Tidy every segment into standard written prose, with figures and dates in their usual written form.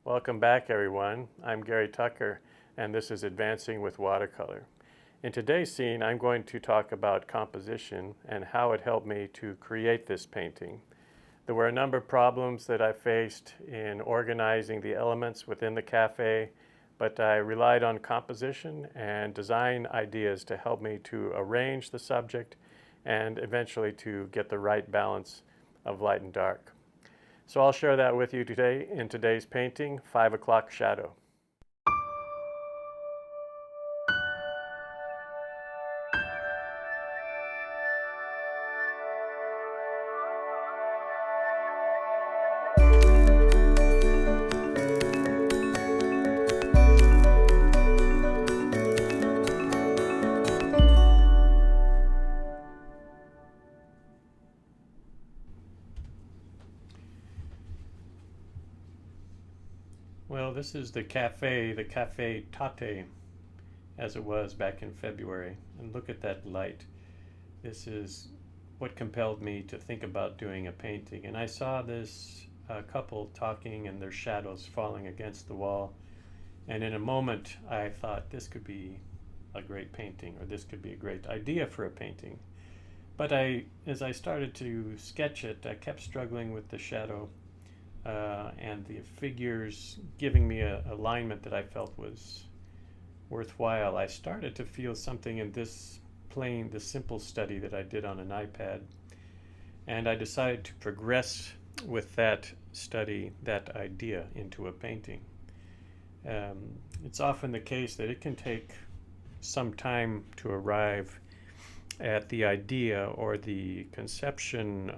Welcome back, everyone. I'm Gary Tucker, and this is Advancing with Watercolor. In today's scene, I'm going to talk about composition and how it helped me to create this painting. There were a number of problems that I faced in organizing the elements within the cafe, but I relied on composition and design ideas to help me to arrange the subject and eventually to get the right balance of light and dark. So I'll share that with you today in today's painting, 5 O'Clock Shadow. Well, this is the Cafe Tate, as it was back in February. And look at that light. This is what compelled me to think about doing a painting. And I saw this couple talking and their shadows falling against the wall. And in a moment, I thought this could be a great painting, or this could be a great idea for a painting. But as I started to sketch it, I kept struggling with the shadow and the figures giving me an alignment that I felt was worthwhile. I started to feel something in this simple study that I did on an iPad, and I decided to progress with that study, that idea, into a painting. It's often the case that it can take some time to arrive at the idea or the conception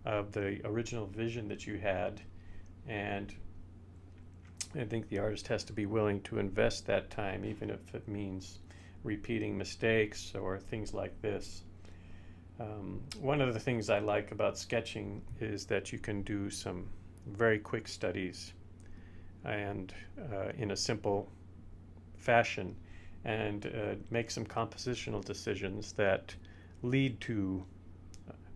of the original vision that you had. And I think the artist has to be willing to invest that time, even if it means repeating mistakes or things like this. One of the things I like about sketching is that you can do some very quick studies and in a simple fashion, and make some compositional decisions that lead to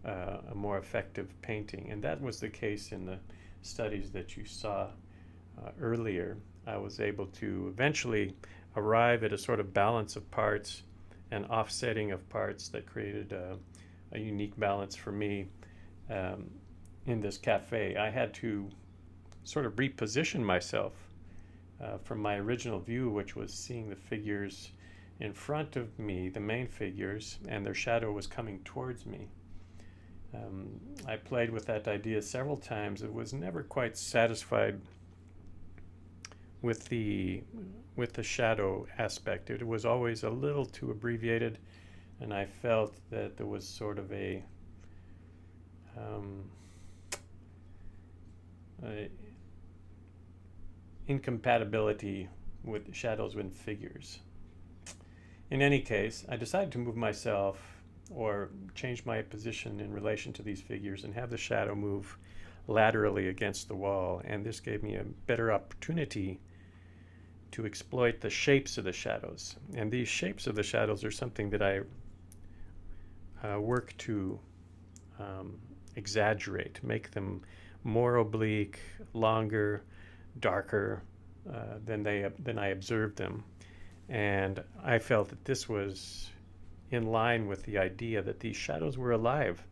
a more effective painting. And that was the case in the studies that you saw earlier. I was able to eventually arrive at a sort of balance of parts and offsetting of parts that created a unique balance for me in this cafe. I had to sort of reposition myself from my original view, which was seeing the figures in front of me, the main figures, and their shadow was coming towards me. I played with that idea several times. It was never quite satisfied with the shadow aspect. It was always a little too abbreviated, and I felt that there was sort of a incompatibility with shadows with figures. In any case, I decided to move myself or change my position in relation to these figures and have the shadow move laterally against the wall. And this gave me a better opportunity to exploit the shapes of the shadows. And these shapes of the shadows are something that I work to exaggerate, make them more oblique, longer, darker than I observed them. And I felt that this was in line with the idea that these shadows were alive,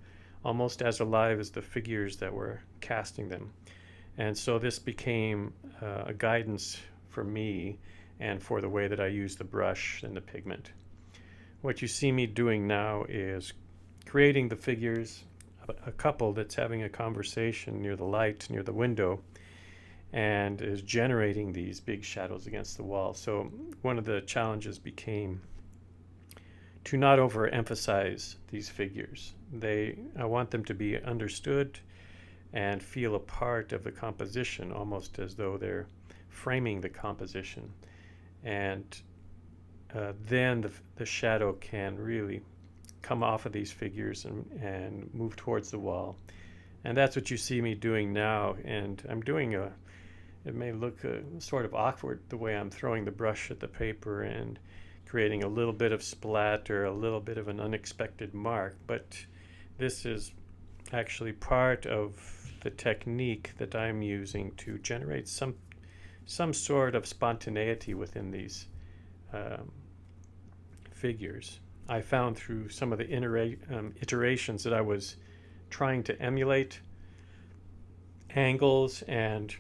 almost as alive as the figures that were casting them. And so this became a guidance for me and for the way that I use the brush and the pigment. What you see me doing now is creating the figures, a couple that's having a conversation near the light, near the window, and is generating these big shadows against the wall. So one of the challenges became to not overemphasize these figures. I want them to be understood and feel a part of the composition, almost as though they're framing the composition. And then the shadow can really come off of these figures and move towards the wall. And that's what you see me doing now. And I'm doing it may look sort of awkward the way I'm throwing the brush at the paper and creating a little bit of splatter, a little bit of an unexpected mark, but this is actually part of the technique that I'm using to generate some sort of spontaneity within these figures. I found through some of the iterations that I was trying to emulate angles and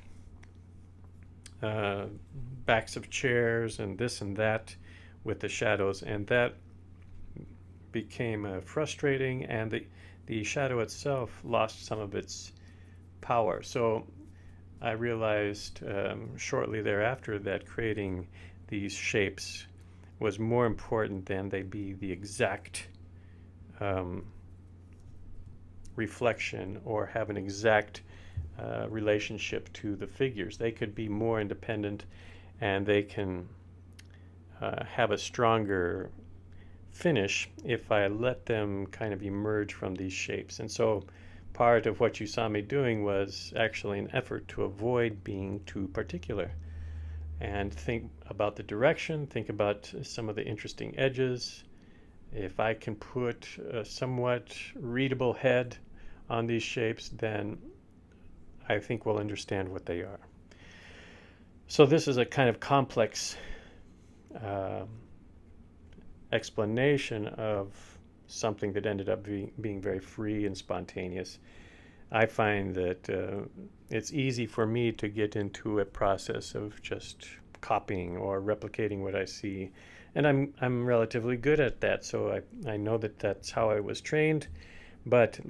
backs of chairs and this and that with the shadows, and that became frustrating, and the shadow itself lost some of its power. So I realized shortly thereafter that creating these shapes was more important than they be the exact reflection or have an exact relationship to the figures. They could be more independent, and they can have a stronger finish if I let them kind of emerge from these shapes. And so part of what you saw me doing was actually an effort to avoid being too particular and think about the direction, think about some of the interesting edges. If I can put a somewhat readable head on these shapes, then I think we'll understand what they are. So this is a kind of complex explanation of something that ended up being very free and spontaneous. I find that it's easy for me to get into a process of just copying or replicating what I see, and I'm relatively good at that. So I know that that's how I was trained, but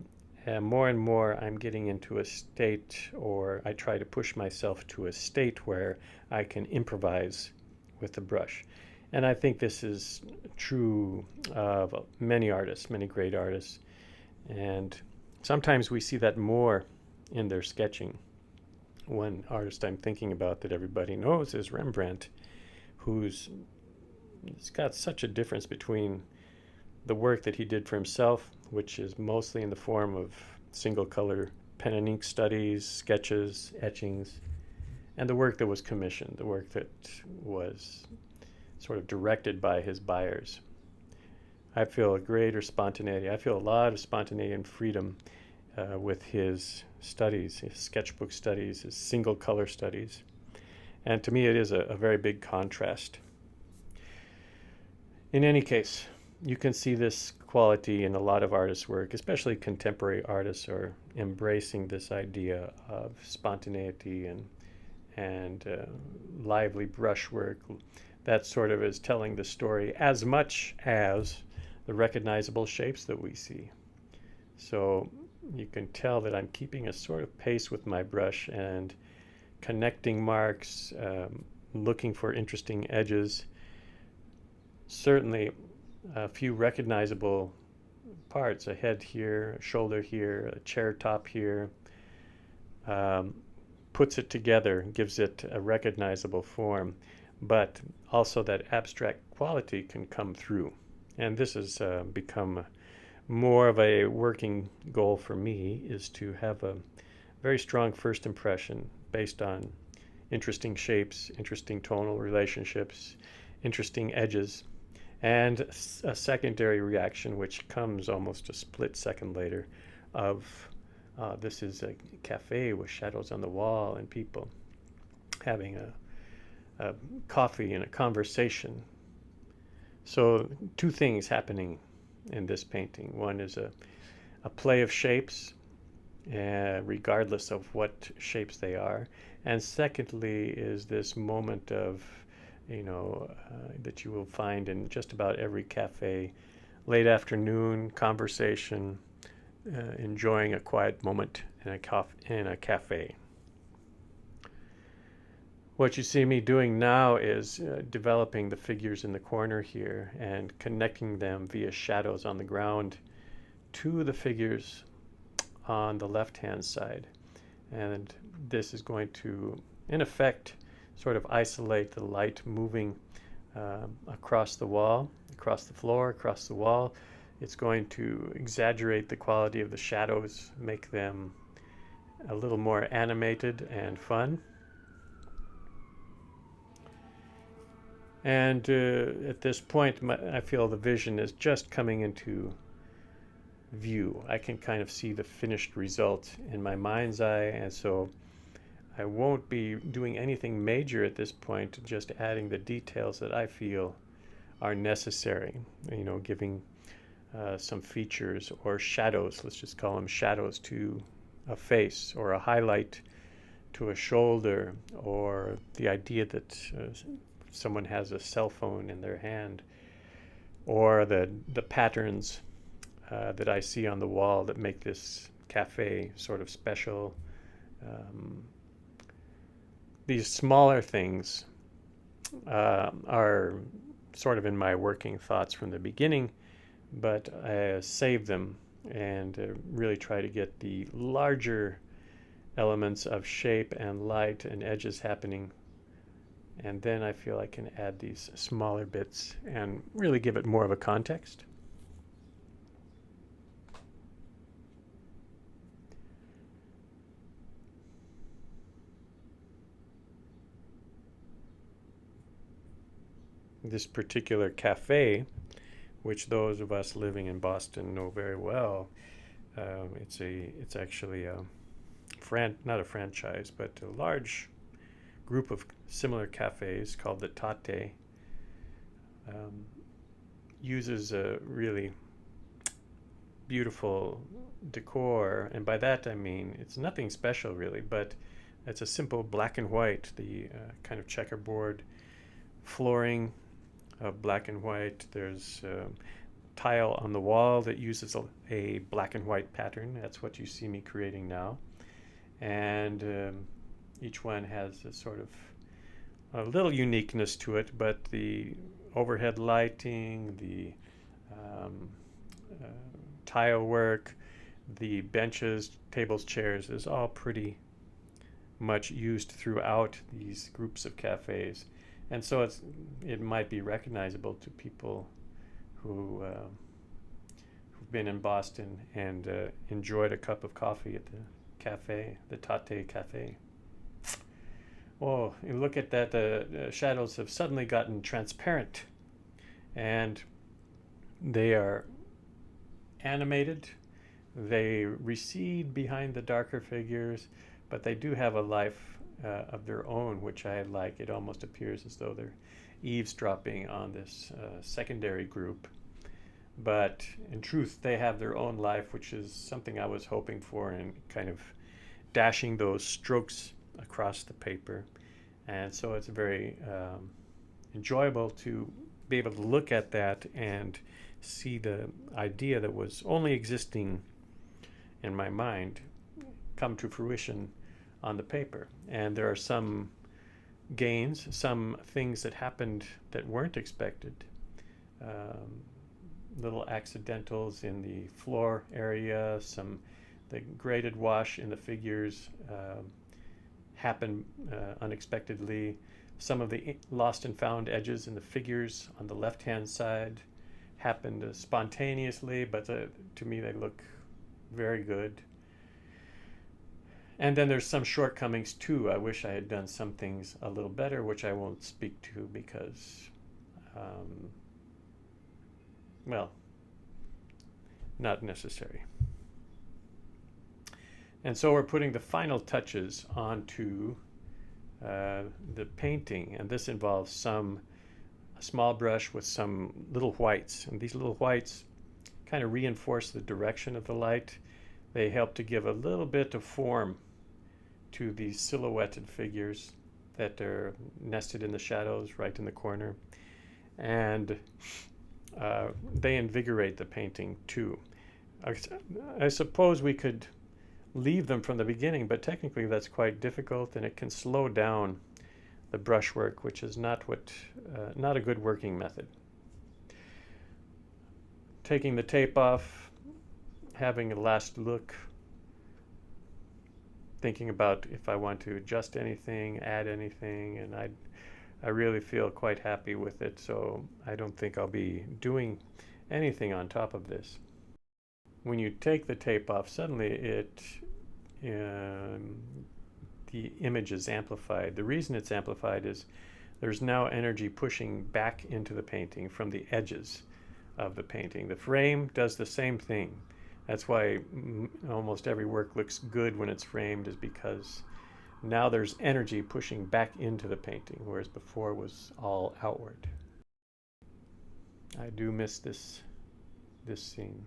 more and more I'm getting into a state, or I try to push myself to a state where I can improvise with the brush. And I think this is true of many artists, many great artists. And sometimes we see that more in their sketching. One artist I'm thinking about that everybody knows is Rembrandt, who's got such a difference between the work that he did for himself, which is mostly in the form of single color pen and ink studies, sketches, etchings, and the work that was commissioned, the work that was sort of directed by his buyers. I feel a greater spontaneity. I feel a lot of spontaneity and freedom with his studies, his sketchbook studies, his single color studies. And to me, it is a very big contrast. In any case, you can see this quality in a lot of artists' work, especially contemporary artists are embracing this idea of spontaneity and lively brushwork. That sort of is telling the story as much as the recognizable shapes that we see. So you can tell that I'm keeping a sort of pace with my brush and connecting marks, looking for interesting edges. Certainly a few recognizable parts, a head here, a shoulder here, a chair top here, puts it together, gives it a recognizable form, but also that abstract quality can come through. And this has become more of a working goal for me, is to have a very strong first impression based on interesting shapes, interesting tonal relationships, interesting edges, and a secondary reaction, which comes almost a split second later, of this is a cafe with shadows on the wall and people having a coffee and a conversation. So two things happening in this painting. One is a play of shapes, regardless of what shapes they are. And secondly is this moment of, that you will find in just about every cafe, late afternoon conversation, enjoying a quiet moment in a cafe. What you see me doing now is developing the figures in the corner here and connecting them via shadows on the ground to the figures on the left-hand side. And this is going to, in effect, sort of isolate the light moving across the wall, across the floor, across the wall. It's going to exaggerate the quality of the shadows, make them a little more animated and fun. And at this point, I feel the vision is just coming into view. I can kind of see the finished result in my mind's eye, and so I won't be doing anything major at this point, just adding the details that I feel are necessary, giving some features or shadows, let's just call them shadows, to a face, or a highlight to a shoulder, or the idea that someone has a cell phone in their hand, or the patterns that I see on the wall that make this cafe sort of special. These smaller things are sort of in my working thoughts from the beginning, but I save them and really try to get the larger elements of shape and light and edges happening, and then I feel I can add these smaller bits and really give it more of a context. This particular cafe, which those of us living in Boston know very well, it's actually not a franchise, but a large group of similar cafes called the Tate. Uses a really beautiful decor, and by that I mean it's nothing special really, but it's a simple black and white, the kind of checkerboard flooring of black and white. There's tile on the wall that uses a black and white pattern. That's what you see me creating now. And each one has a sort of a little uniqueness to it, but the overhead lighting, the tile work, the benches, tables, chairs is all pretty much used throughout these groups of cafes. And so it might be recognizable to people who've been in Boston and enjoyed a cup of coffee at the cafe, the Tate Cafe. Oh, you look at that, the shadows have suddenly gotten transparent, and they are animated. They recede behind the darker figures, but they do have a life of their own, which I like. It almost appears as though they're eavesdropping on this secondary group. But in truth, they have their own life, which is something I was hoping for, and kind of dashing those strokes across the paper. And so it's very enjoyable to be able to look at that and see the idea that was only existing in my mind come to fruition on the paper. And there are some gains, some things that happened that weren't expected. Little accidentals in the floor area, the graded wash in the figures happened unexpectedly. Some of the lost and found edges in the figures on the left-hand side happened spontaneously, but to me they look very good. And then there's some shortcomings too. I wish I had done some things a little better, which I won't speak to because, well, not necessary. And so we're putting the final touches onto the painting, and this involves a small brush with some little whites, and these little whites kind of reinforce the direction of the light. They help to give a little bit of form to these silhouetted figures that are nested in the shadows right in the corner, and they invigorate the painting too. I suppose we could leave them from the beginning, but technically that's quite difficult, and it can slow down the brushwork, which is not a good working method. Taking the tape off, having a last look, thinking about if I want to adjust anything, add anything, and I really feel quite happy with it, so I don't think I'll be doing anything on top of this. When you take the tape off, suddenly the image is amplified. The reason it's amplified is there's now energy pushing back into the painting from the edges of the painting. The frame does the same thing. That's why almost every work looks good when it's framed, is because Now there's energy pushing back into the painting, whereas before it was all outward. I do miss this scene.